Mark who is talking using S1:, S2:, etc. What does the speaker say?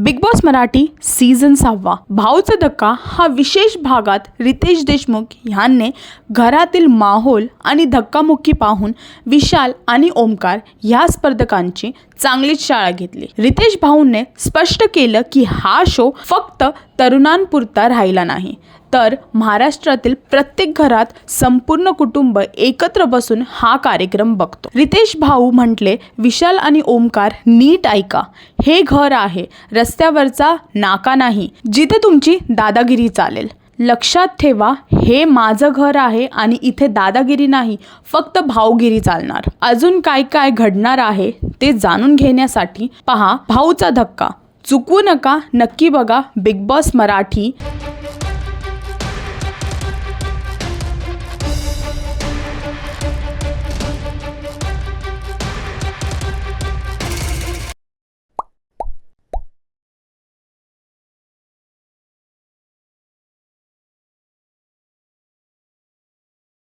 S1: Big boss Marathi season 6 भाऊचा धक्का हा विशेष भागात रितेश देशमुख यांनी घरातील माहोल आणि धक्कामुक्की पाहून विशाल आणि ओमकार ह्या स्पर्धकांची चांगलीच शाळा घेतली। रितेश भाऊने स्पष्ट केलं की हा शो फक्त तरुणांपुरता राहिला नाही, तर महाराष्ट्रातील प्रत्येक घरात संपूर्ण कुटुंब एकत्र बसून हा कार्यक्रम बघतो। रितेश भाऊ म्हटले, विशाल आणि ओमकार नीट ऐका, हे घर आहे, रस्त्यावरचा नाका नाही जिथे तुमची दादागिरी चालेल। लक्षात ठेवा, हे माझं घर आहे आणि इथे दादागिरी नाही, फक्त भाऊगिरी चालणार। अजून काय काय घडणार आहे ते जाणून घेण्यासाठी पहा भाऊचा धक्का। चुकवू नका, नक्की बघा बिग बॉस मराठी।